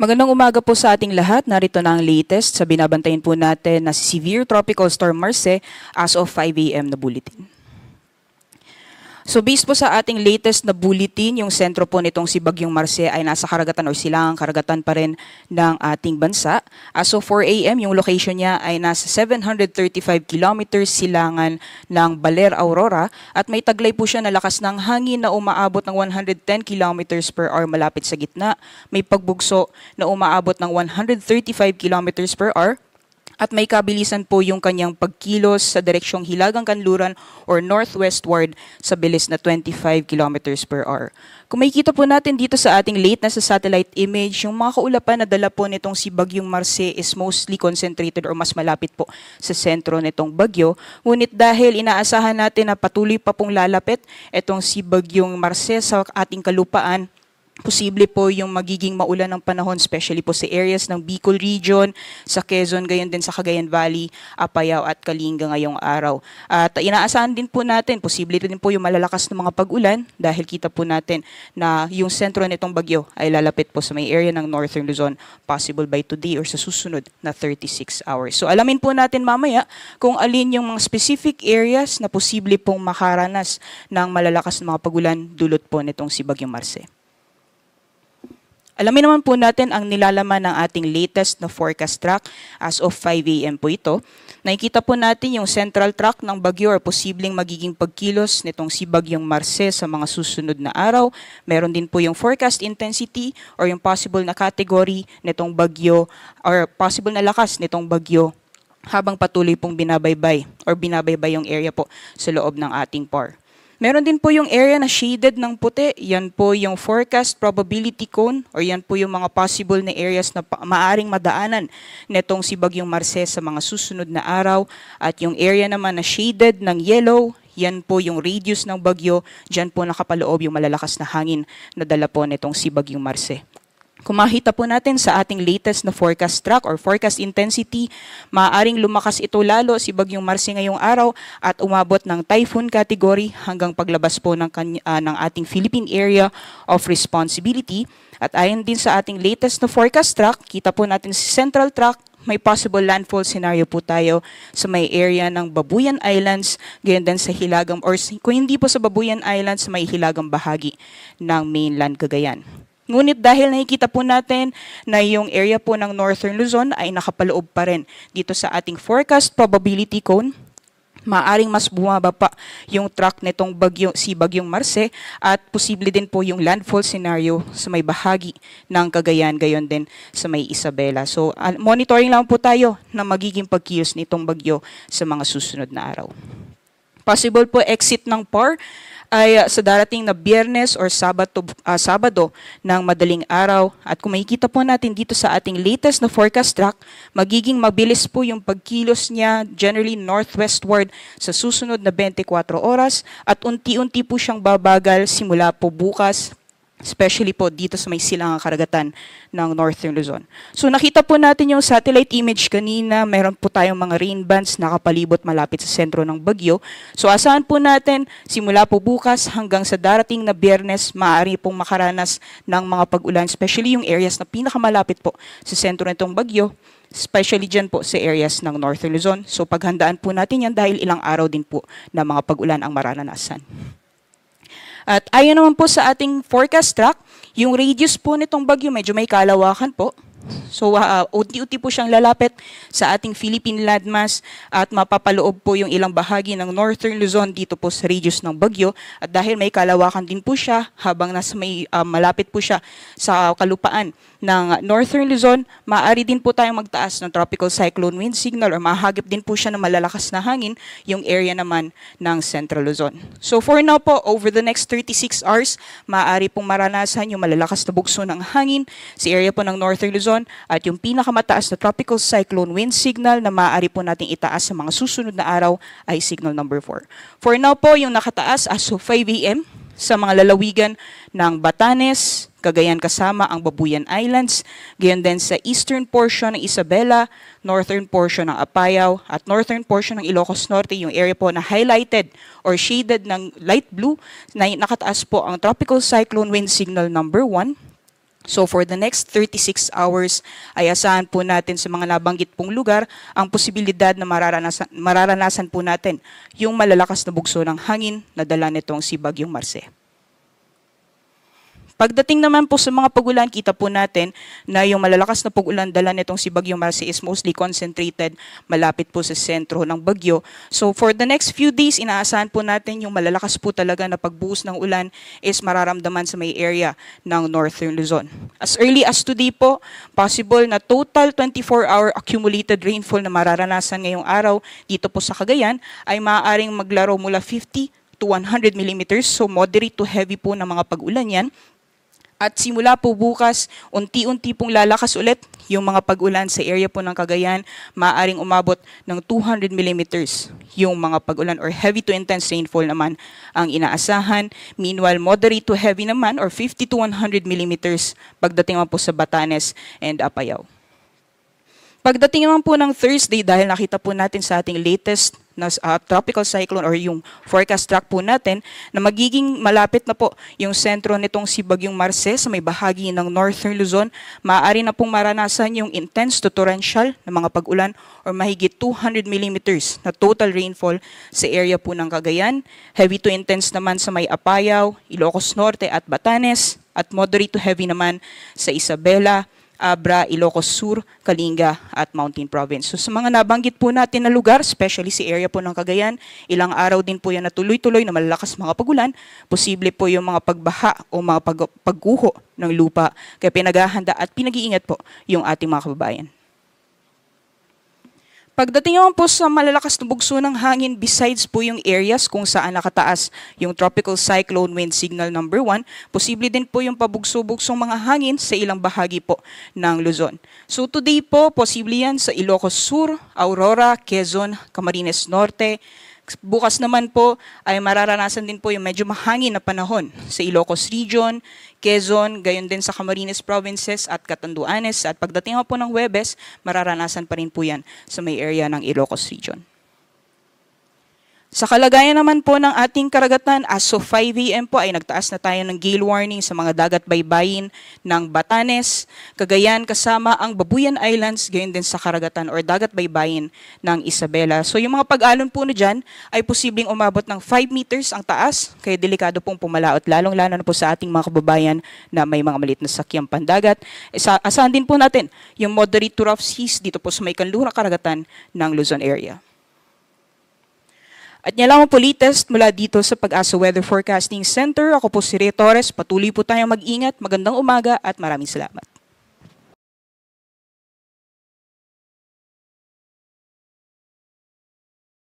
Magandang umaga po sa ating lahat. Narito na ang latest sa binabantayan po natin na Severe Tropical Storm Marce as of 5 a.m. na bulletin. So based po sa ating latest na bulletin, yung sentro po nitong si Bagyong Marce ay nasa karagatan o silangang karagatan pa rin ng ating bansa. As of 4 a.m., yung location niya ay nasa 735 kilometers silangan ng Baler, Aurora at may taglay po siya na lakas ng hangin na umaabot ng 110 kilometers per hour malapit sa gitna. May pagbugso na umaabot ng 135 kilometers per hour. At may kabilisan po yung kanyang pagkilos sa direksyong Hilagang Kanluran or northwestward sa bilis na 25 kilometers per hour. Kung makikita po natin dito sa ating late na sa satellite image, yung mga kaulapan na dala po nitong si Bagyong Marce is mostly concentrated or mas malapit po sa sentro nitong bagyo. Ngunit dahil inaasahan natin na patuloy pa pong lalapit itong si Bagyong Marce sa ating kalupaan, posible po yung magiging maulan ng panahon, especially po sa areas ng Bicol Region, sa Quezon, gayon din sa Cagayan Valley, Apayao at Kalinga ngayong araw. At inaasahan din po natin, posible din po yung malalakas na mga pag-ulan dahil kita po natin na yung sentro nitong bagyo ay lalapit po sa may area ng Northern Luzon, possible by today or sa susunod na 36 hours. So alamin po natin mamaya kung alin yung mga specific areas na posible pong makaranas ng malalakas na mga pag-ulan dulot po nitong si Bagyong Marce. Alamin naman po natin ang nilalaman ng ating latest na forecast track as of 5 a.m. po ito. Nakikita po natin yung central track ng bagyo or posibleng magiging pagkilos nitong si Bagyong Marce sa mga susunod na araw. Meron din po yung forecast intensity or yung possible na category nitong bagyo or possible na lakas nitong bagyo habang patuloy pong binabaybay yung area po sa loob ng ating PAR. Meron din po yung area na shaded ng puti. Yan po yung forecast probability cone or yan po yung mga possible na areas na maaring madaanan netong si Bagyong Marce sa mga susunod na araw. At yung area naman na shaded ng yellow, yan po yung radius ng bagyo. Diyan po nakapaloob yung malalakas na hangin na dala po netong si Bagyong Marce. Kung makita po natin sa ating latest na forecast track or forecast intensity, maaaring lumakas ito lalo si Bagyong Marce ngayong araw at umabot ng typhoon category hanggang paglabas po ng ating Philippine Area of Responsibility. At ayon din sa ating latest na forecast track, kita po natin sa central track, may possible landfall scenario po tayo sa may area ng Babuyan Islands, gayon din sa hilagang, or kung hindi po sa Babuyan Islands, may hilagang bahagi ng mainland Cagayan. Ngunit dahil nakikita po natin na yung area po ng Northern Luzon ay nakapaloob pa rin dito sa ating forecast probability cone, maaring mas bumaba pa yung track nitong si Bagyong Marce at posible din po yung landfall scenario sa may bahagi ng Cagayan, gayon din sa may Isabela. So monitoring lang po tayo na magiging pagkilos nitong bagyo sa mga susunod na araw. Possible po exit ng PAR ay sa darating na Biyernes or Sabado ng madaling araw. At kung makikita po natin dito sa ating latest na forecast track, magiging mabilis po yung pagkilos niya generally northwestward sa susunod na 24 oras at unti-unti po siyang babagal simula po bukas, especially po dito sa may silangang karagatan ng Northern Luzon. So nakita po natin yung satellite image kanina, meron po tayong mga rain bands nakapalibot malapit sa sentro ng bagyo. So asahan po natin, simula po bukas hanggang sa darating na Biyernes, maaari pong makaranas ng mga pag-ulan, especially yung areas na pinakamalapit po sa sentro nitong bagyo, especially dyan po sa areas ng Northern Luzon. So paghandaan po natin yan dahil ilang araw din po na mga pag-ulan ang mararanasan. At ayon naman po sa ating forecast track, yung radius po nitong bagyo medyo may kalawakan po. So unti-unti po siyang lalapit sa ating Philippine landmass at mapapaloob po yung ilang bahagi ng Northern Luzon dito po sa radius ng bagyo. At dahil may kalawakan din po siya habang nasa may malapit po siya sa kalupaan ng Northern Luzon, maaari din po tayong magtaas ng tropical cyclone wind signal or mahagip din po siya ng malalakas na hangin yung area naman ng Central Luzon. So for now po, over the next 36 hours, maaari pong maranasan yung malalakas na bugso ng hangin sa area po ng Northern Luzon at yung pinakamataas na tropical cyclone wind signal na maaari po nating itaas sa mga susunod na araw ay signal number 4. For now po, yung nakataas as of 5 a.m. sa mga lalawigan ng Batanes, Cagayan kasama ang Babuyan Islands, gayon din sa eastern portion ng Isabela, northern portion ng Apayao, at northern portion ng Ilocos Norte, yung area po na highlighted or shaded ng light blue, na nakataas po ang tropical cyclone wind signal number 1. So for the next 36 hours ay asahan po natin sa mga nabanggit pong lugar ang posibilidad na mararanasan po natin yung malalakas na bugso ng hangin na dala nitong si Bagyong Marce. Pagdating naman po sa mga pagulan, kita po natin na yung malalakas na pagulan dala nitong si Bagyong Marce is mostly concentrated malapit po sa sentro ng bagyo. So for the next few days, inaasahan po natin yung malalakas po talaga na pagbuhos ng ulan is mararamdaman sa may area ng Northern Luzon. As early as today po, possible na total 24-hour accumulated rainfall na mararanasan ngayong araw dito po sa Cagayan ay maaaring maglaro mula 50 to 100 millimeters. So moderate to heavy po ng mga pag-ulan yan. At simula po bukas, unti-unti pong lalakas ulit yung mga pag-ulan sa area po ng Cagayan, maaaring umabot ng 200 millimeters yung mga pag-ulan or heavy to intense rainfall naman ang inaasahan. Meanwhile, moderate to heavy naman or 50 to 100 millimeters pagdating naman po sa Batanes and Apayao. Pagdating naman po ng Thursday, dahil nakita po natin sa ating latest na tropical cyclone or yung forecast track po natin na magiging malapit na po yung sentro nitong si Bagyong Marce sa may bahagi ng Northern Luzon, maaari na pong maranasan yung intense to torrential na mga pag-ulan or mahigit 200 millimeters na total rainfall sa area po ng Cagayan, heavy to intense naman sa may Apayao, Ilocos Norte at Batanes, at moderate to heavy naman sa Isabela, Abra, Ilocos Sur, Kalinga at Mountain Province. So sa mga nabanggit po natin na lugar, especially si area po ng Cagayan, ilang araw din po yan na tuloy-tuloy na malalakas mga pagulan, posible po yung mga pagbaha o mga pagguho ng lupa. Kaya pinaghahanda at pinag-iingat po yung ating mga kababayan. Pagdating naman po sa malalakas na bugso ng hangin, besides po yung areas kung saan nakataas yung tropical cyclone wind signal number 1, posible din po yung pabugso-bugsong mga hangin sa ilang bahagi po ng Luzon. So today po, posible yan sa Ilocos Sur, Aurora, Quezon, Camarines Norte. Bukas naman po ay mararanasan din po yung medyo mahangin na panahon sa Ilocos Region, Quezon, gayon din sa Camarines Provinces at Catanduanes. At pagdating po ng Huwebes, mararanasan pa rin po yan sa may area ng Ilocos Region. Sa kalagayan naman po ng ating karagatan, as of 5 AM po ay nagtaas na tayo ng gale warning sa mga dagat baybayin ng Batanes, Cagayan kasama ang Babuyan Islands, gayon din sa karagatan or dagat baybayin ng Isabela. So yung mga pag-alon po na dyan ay posibleng umabot ng 5 meters ang taas, kaya delikado pong pumalaot, lalong-lalo na po sa ating mga kababayan na may mga maliit na sakyang pandagat. Asahan din po natin yung moderate to rough seas dito po sa may kanlurang karagatan ng Luzon area. At yan lang po latest mula dito sa Pag-asa Weather Forecasting Center. Ako po si Rhea Torres. Patuloy po tayong mag-ingat. Magandang umaga at maraming salamat.